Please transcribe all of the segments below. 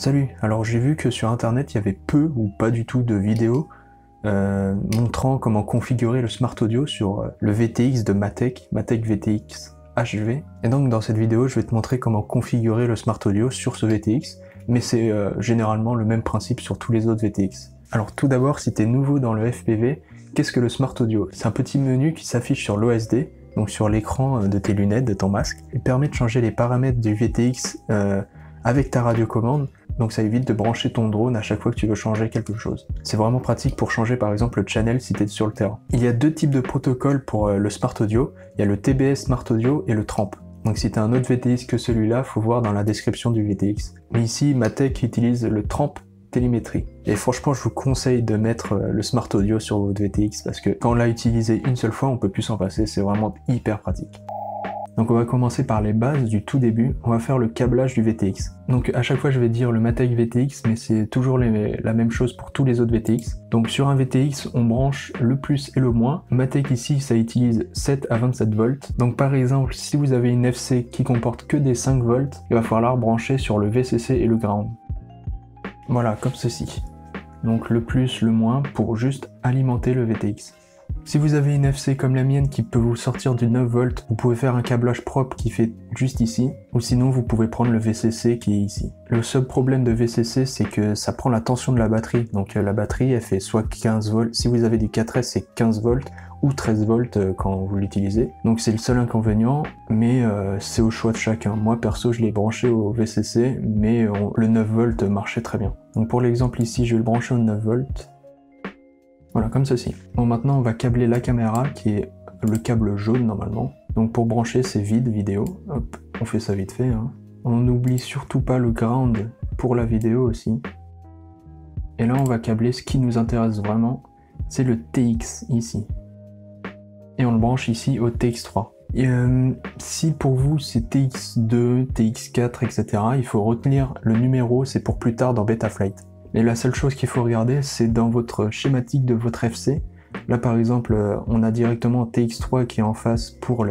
Salut, alors j'ai vu que sur internet il y avait peu ou pas du tout de vidéos montrant comment configurer le Smart Audio sur le VTX de Matek VTX HV. Et donc dans cette vidéo je vais te montrer comment configurer le Smart Audio sur ce VTX, mais c'est généralement le même principe sur tous les autres VTX. Alors tout d'abord, si tu es nouveau dans le FPV, qu'est-ce que le Smart Audio? C'est un petit menu qui s'affiche sur l'OSD, donc sur l'écran de tes lunettes, de ton masque. Il permet de changer les paramètres du VTX avec ta radiocommande. Donc ça évite de brancher ton drone à chaque fois que tu veux changer quelque chose. C'est vraiment pratique pour changer par exemple le channel si tu es sur le terrain. Il y a deux types de protocoles pour le Smart Audio. Il y a le TBS Smart Audio et le TRAMP. Donc si tu as un autre VTX que celui-là, faut voir dans la description du VTX. Mais ici, Matek utilise le TRAMP télémétrie. Et franchement, je vous conseille de mettre le Smart Audio sur votre VTX parce que quand on l'a utilisé une seule fois, on peut plus s'en passer. C'est vraiment hyper pratique. Donc on va commencer par les bases du tout début, on va faire le câblage du VTX. Donc à chaque fois je vais dire le Matek VTX, mais c'est toujours la même chose pour tous les autres VTX. Donc sur un VTX, on branche le plus et le moins. Matek ici, ça utilise 7 à 27 volts. Donc par exemple, si vous avez une FC qui comporte que des 5 volts, il va falloir brancher sur le VCC et le ground. Voilà, comme ceci. Donc le plus, le moins, pour juste alimenter le VTX. Si vous avez une FC comme la mienne qui peut vous sortir du 9 volts, vous pouvez faire un câblage propre qui fait juste ici, ou sinon vous pouvez prendre le VCC qui est ici. Le seul problème de VCC, c'est que ça prend la tension de la batterie, donc la batterie elle fait soit 15 volts, si vous avez du 4S c'est 15 volts, ou 13 volts quand vous l'utilisez. Donc c'est le seul inconvénient, mais c'est au choix de chacun. Moi perso je l'ai branché au VCC, mais le 9 volts marchait très bien. Donc pour l'exemple ici, je vais le brancher au 9 volts. Voilà, comme ceci. Bon, maintenant on va câbler la caméra, qui est le câble jaune normalement. Donc pour brancher, c'est vide, vidéo. Hop, on fait ça vite fait. Hein. On n'oublie surtout pas le ground pour la vidéo aussi. Et là on va câbler ce qui nous intéresse vraiment, c'est le TX ici. Et on le branche ici au TX3. Et, si pour vous c'est TX2, TX4, etc., il faut retenir le numéro, c'est pour plus tard dans Betaflight. Et la seule chose qu'il faut regarder, c'est dans votre schématique de votre FC. Là par exemple, on a directement TX3 qui est en face pour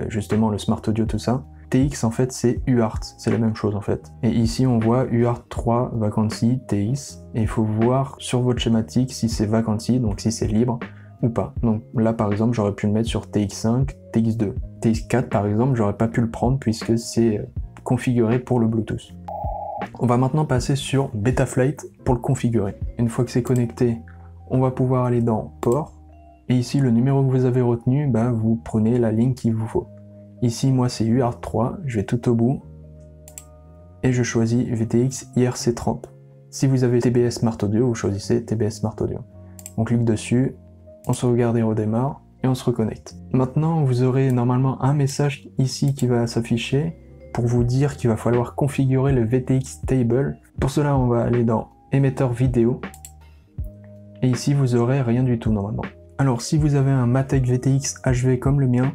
justement le Smart Audio, tout ça. TX en fait c'est UART, c'est la même chose en fait. Et ici on voit UART 3 vacancy TX, et il faut voir sur votre schématique si c'est vacancy, donc si c'est libre ou pas. Donc là par exemple j'aurais pu le mettre sur TX5, TX2. TX4 par exemple j'aurais pas pu le prendre puisque c'est configuré pour le Bluetooth. On va maintenant passer sur Betaflight pour le configurer. Une fois que c'est connecté, on va pouvoir aller dans Port. Et ici, le numéro que vous avez retenu, bah, vous prenez la ligne qu'il vous faut. Ici, moi, c'est UART3. Je vais tout au bout. Et je choisis VTX IRC30. Si vous avez TBS Smart Audio, vous choisissez TBS Smart Audio. On clique dessus, on sauvegarde et redémarre, et on se reconnecte. Maintenant, vous aurez normalement un message ici qui va s'afficher pour vous dire qu'il va falloir configurer le VTX Table. Pour cela, on va aller dans émetteur vidéo. Et ici, vous aurez rien du tout normalement. Alors, si vous avez un Matek VTX HV comme le mien,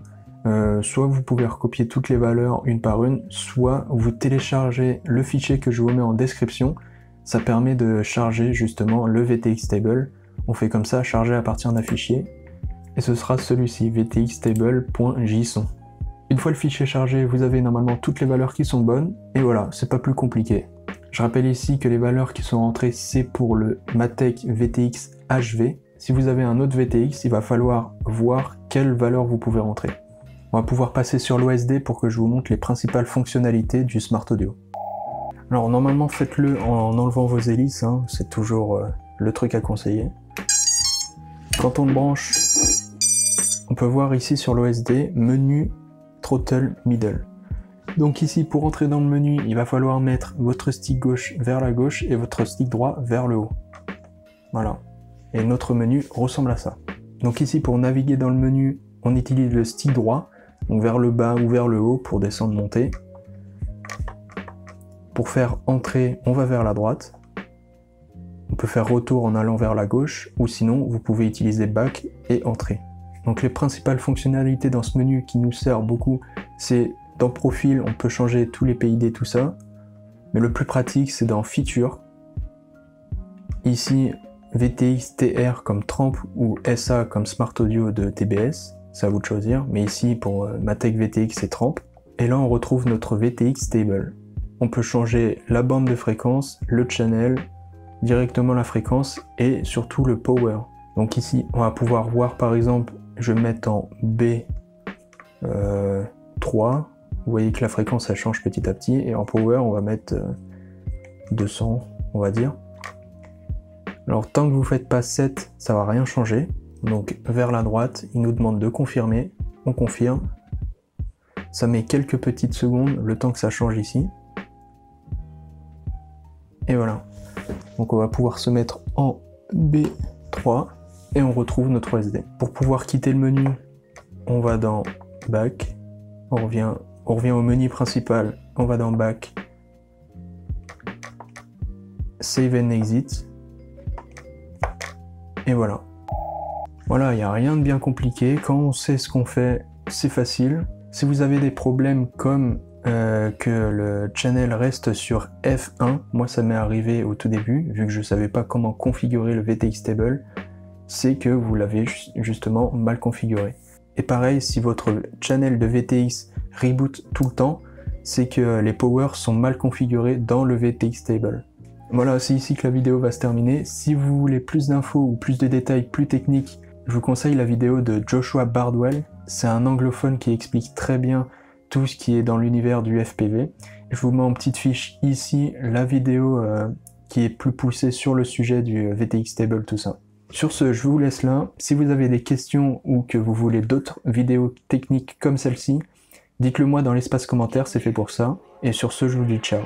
soit vous pouvez recopier toutes les valeurs une par une, soit vous téléchargez le fichier que je vous mets en description. Ça permet de charger justement le VTX Table. On fait comme ça, charger à partir d'un fichier. Et ce sera celui-ci, vtxtable.json. Une fois le fichier chargé, vous avez normalement toutes les valeurs qui sont bonnes, et voilà, c'est pas plus compliqué. Je rappelle ici que les valeurs qui sont rentrées, c'est pour le Matek VTX HV. Si vous avez un autre VTX, il va falloir voir quelle valeur vous pouvez rentrer. On va pouvoir passer sur l'OSD pour que je vous montre les principales fonctionnalités du Smart Audio. Alors normalement, faites-le en enlevant vos hélices, hein, c'est toujours le truc à conseiller. Quand on le branche, on peut voir ici sur l'OSD, menu Throttle Middle. Donc ici, pour entrer dans le menu, il va falloir mettre votre stick gauche vers la gauche et votre stick droit vers le haut. Voilà. Et notre menu ressemble à ça. Donc ici, pour naviguer dans le menu, on utilise le stick droit, donc vers le bas ou vers le haut pour descendre, monter. Pour faire entrer, on va vers la droite. On peut faire retour en allant vers la gauche, ou sinon, vous pouvez utiliser back et entrer. Donc les principales fonctionnalités dans ce menu qui nous sert beaucoup, c'est dans profil, on peut changer tous les PID, tout ça. Mais le plus pratique, c'est dans feature. Ici, VTX TR comme TRAMP ou SA comme Smart Audio de TBS, c'est à vous de choisir. Mais ici, pour Matek VTX, c'est TRAMP. Et là, on retrouve notre VTX Table. on peut changer la bande de fréquence, le channel, directement la fréquence et surtout le power. Donc ici, on va pouvoir voir par exemple, je vais mettre en B3, vous voyez que la fréquence elle change petit à petit, et en power on va mettre 200, on va dire. Alors tant que vous ne faites pas 7, ça va rien changer. Donc vers la droite, il nous demande de confirmer, on confirme. Ça met quelques petites secondes, le temps que ça change ici. Et voilà. Donc on va pouvoir se mettre en B3 et on retrouve notre OSD. Pour pouvoir quitter le menu, on va dans Back, on revient au menu principal, on va dans Back, Save and Exit, et voilà. Voilà, il n'y a rien de bien compliqué, quand on sait ce qu'on fait, c'est facile. Si vous avez des problèmes comme que le channel reste sur F1, moi ça m'est arrivé au tout début, vu que je ne savais pas comment configurer le VTX Table, c'est que vous l'avez justement mal configuré. Et pareil, si votre channel de VTX reboot tout le temps, c'est que les powers sont mal configurés dans le VTX Table. Voilà, c'est ici que la vidéo va se terminer. Si vous voulez plus d'infos ou plus de détails plus techniques, je vous conseille la vidéo de Joshua Bardwell. C'est un anglophone qui explique très bien tout ce qui est dans l'univers du FPV. Je vous mets en petite fiche ici la vidéo qui est plus poussée sur le sujet du VTX Table, tout ça. Sur ce, je vous laisse là. Si vous avez des questions ou que vous voulez d'autres vidéos techniques comme celle-ci, dites-le moi dans l'espace commentaire, c'est fait pour ça. Et sur ce, je vous dis ciao.